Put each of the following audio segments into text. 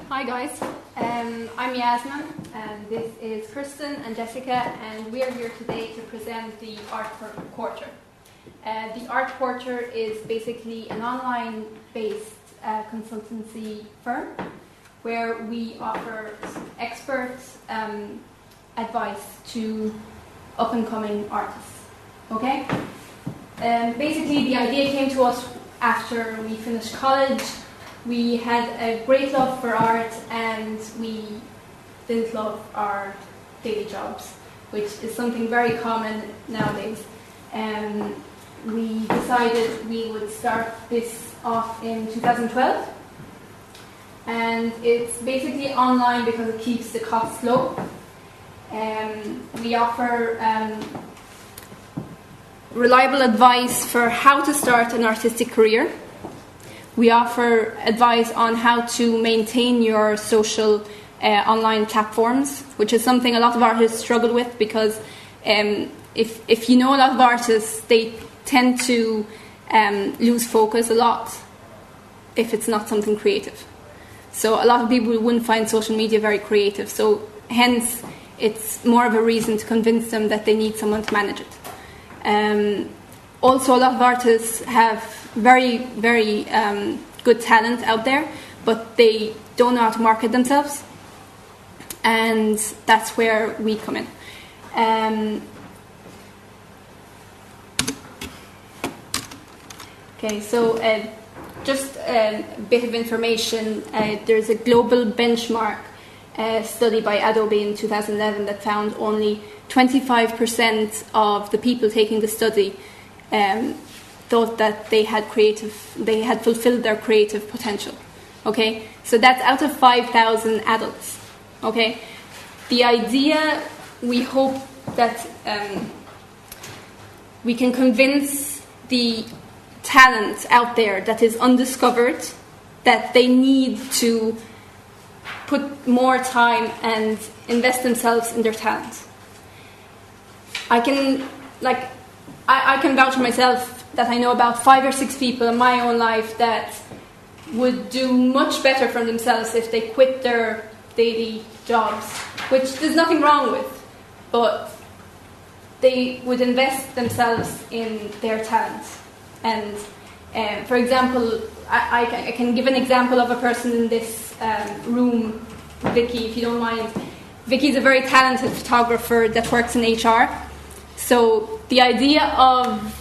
Hi guys, I'm Yasmin and this is Kristen and Jessica, and we are here today to present the Art Quarter. The Art Quarter is basically an online-based consultancy firm where we offer expert advice to up-and-coming artists. Okay? Basically, the idea came to us after we finished college. We had a great love for art and we didn't love our daily jobs, which is something very common nowadays. We decided we would start this off in 2012, and it's basically online because it keeps the costs low. We offer reliable advice for how to start an artistic career. We offer advice on how to maintain your social online platforms, which is something a lot of artists struggle with, because if you know a lot of artists, they tend to lose focus a lot if it's not something creative. So a lot of people wouldn't find social media very creative. So hence, it's more of a reason to convince them that they need someone to manage it. Also, a lot of artists have very, very good talent out there, but they don't know how to market themselves, and that's where we come in. Okay, so just a bit of information. There's a global benchmark study by Adobe in 2011 that found only 25% of the people taking the study thought that they had fulfilled their creative potential. Okay, so that's out of 5,000 adults. Okay, the idea, we hope that we can convince the talent out there that is undiscovered that they need to put more time and invest themselves in their talent. I can vouch for myself that I know about 5 or 6 people in my own life that would do much better for themselves if they quit their daily jobs, which there's nothing wrong with, but they would invest themselves in their talent. And for example, I can give an example of a person in this room, Vicky, if you don't mind. Vicky's a very talented photographer that works in HR. So the idea of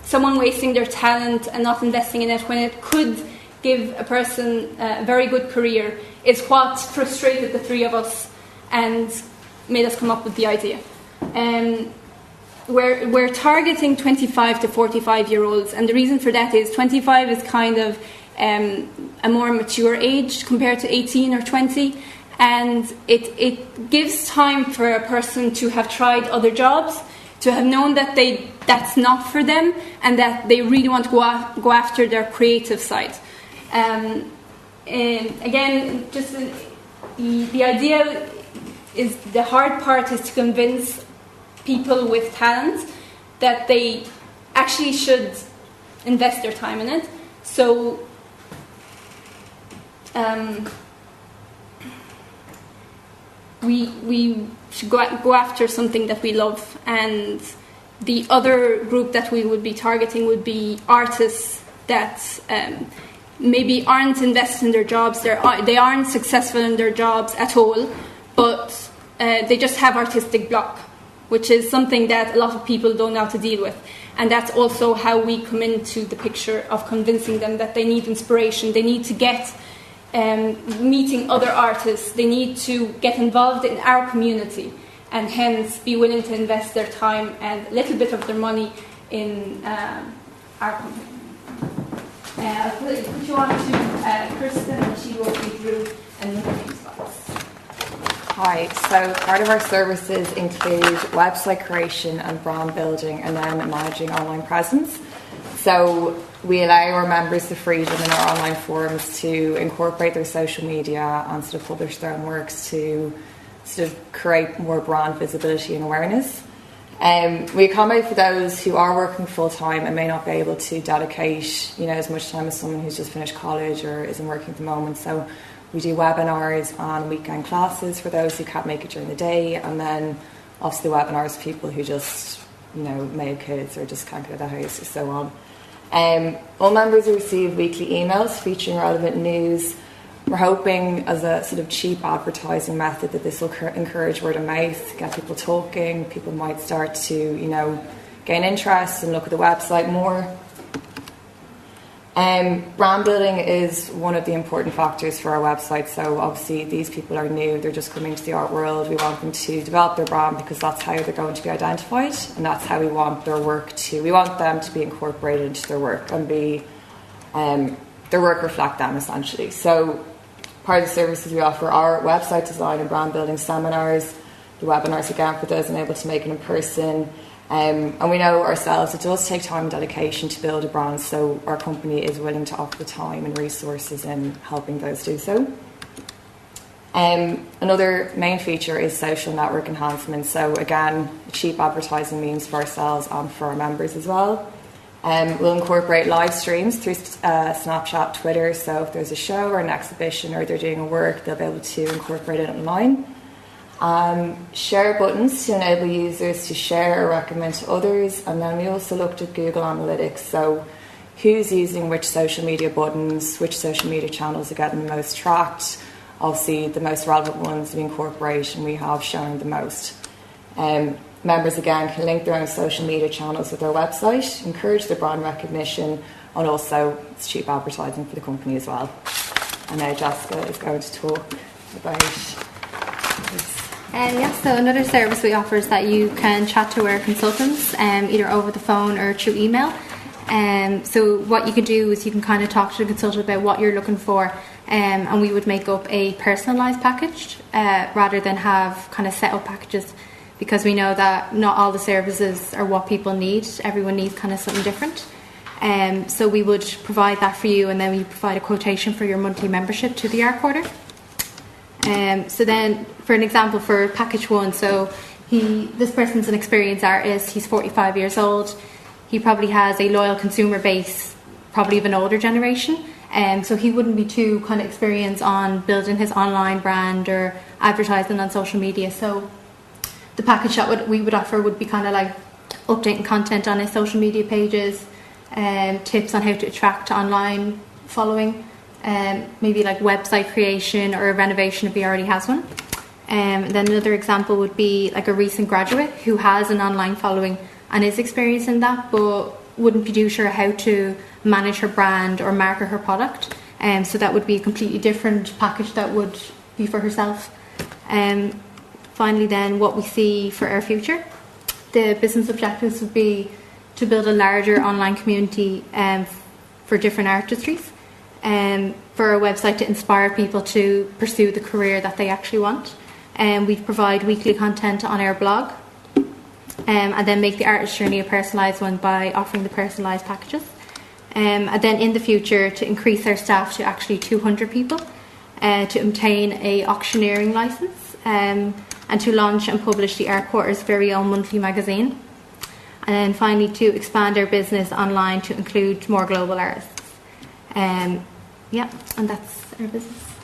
someone wasting their talent and not investing in it when it could give a person a very good career is what frustrated the three of us and made us come up with the idea. We're targeting 25 to 45-year-olds, and the reason for that is 25 is kind of a more mature age compared to 18 or 20, and it gives time for a person to have tried other jobs, to have known that that's not for them, and that they really want to go after their creative side. And again, just the idea is, the hard part is to convince people with talent that they actually should invest their time in it. So we should go after something that we love, and the other group that we would be targeting would be artists that maybe aren't invested in their jobs, they aren't successful in their jobs at all, but they just have artistic block, which is something that a lot of people don't know how to deal with. And that's also how we come into the picture of convincing them that they need inspiration, they need to get meeting other artists, they need to get involved in our community, and hence be willing to invest their time and a little bit of their money in our company. I'll put you on to Kristen, and she will walk you through another spots. Hi, so part of our services include website creation and brand building, and then managing online presence. So we allow our members the freedom in our online forums to incorporate their social media and sort of publish their own works to sort of create more brand visibility and awareness. We accommodate for those who are working full time and may not be able to dedicate, as much time as someone who's just finished college or isn't working at the moment. So We do webinars and weekend classes for those who can't make it during the day, and then obviously webinars for people who just, may have kids or just can't get out of the house or so on. All members will receive weekly emails featuring relevant news. We're hoping as a sort of cheap advertising method that this will encourage word of mouth, get people talking. People might start to, gain interest and look at the website more. Brand building is one of the important factors for our website. So obviously these people are new, they're just coming to the art world. We want them to develop their brand because that's how they're going to be identified, and that's how we want their work we want them to be incorporated into their work and be, their work reflect them essentially. So part of the services we offer are website design and brand building seminars, the webinars again for those unable to make it in person. And we know ourselves it does take time and dedication to build a brand, so our company is willing to offer the time and resources in helping those do so. Another main feature is social network enhancement. So again, cheap advertising means for ourselves and for our members as well. We'll incorporate live streams through Snapchat, Twitter, so if there's a show or an exhibition or they're doing a work, they'll be able to incorporate it online. Share buttons to enable users to share or recommend to others, and then we also looked at Google Analytics, so who's using which social media buttons, which social media channels are getting the most tracked. Obviously the most relevant ones we incorporate and we have shown the most. Members again can link their own social media channels with their website, encourage their brand recognition, and also it's cheap advertising for the company as well. And now Jessica is going to talk about this. So another service we offer is that you can chat to our consultants either over the phone or through email. So what you can do is you can kind of talk to the consultant about what you're looking for, and we would make up a personalised package rather than have kind of set up packages, because we know that not all the services are what people need. Everyone needs kind of something different. So we would provide that for you, and then we provide a quotation for your monthly membership to the Art Quarter. So then, for an example, for package one, so this person's an experienced artist, he's 45 years old, he probably has a loyal consumer base, probably of an older generation, so he wouldn't be too kind of experienced on building his online brand or advertising on social media. So the package that we would offer would be kind of like updating content on his social media pages, tips on how to attract online following, maybe like website creation or a renovation if he already has one. Then another example would be like a recent graduate who has an online following and is experienced in that but wouldn't be too sure how to manage her brand or market her product. So that would be a completely different package that would be for herself. Finally then, what we see for our future, the business objectives would be to build a larger online community for different artistries, for our website to inspire people to pursue the career that they actually want. We provide weekly content on our blog, and then make the artist journey a personalised one by offering the personalised packages. And then in the future to increase our staff to actually 200 people, to obtain a auctioneering licence, and to launch and publish the Art Quarter's very own monthly magazine. And then finally to expand our business online to include more global artists. And that's our business.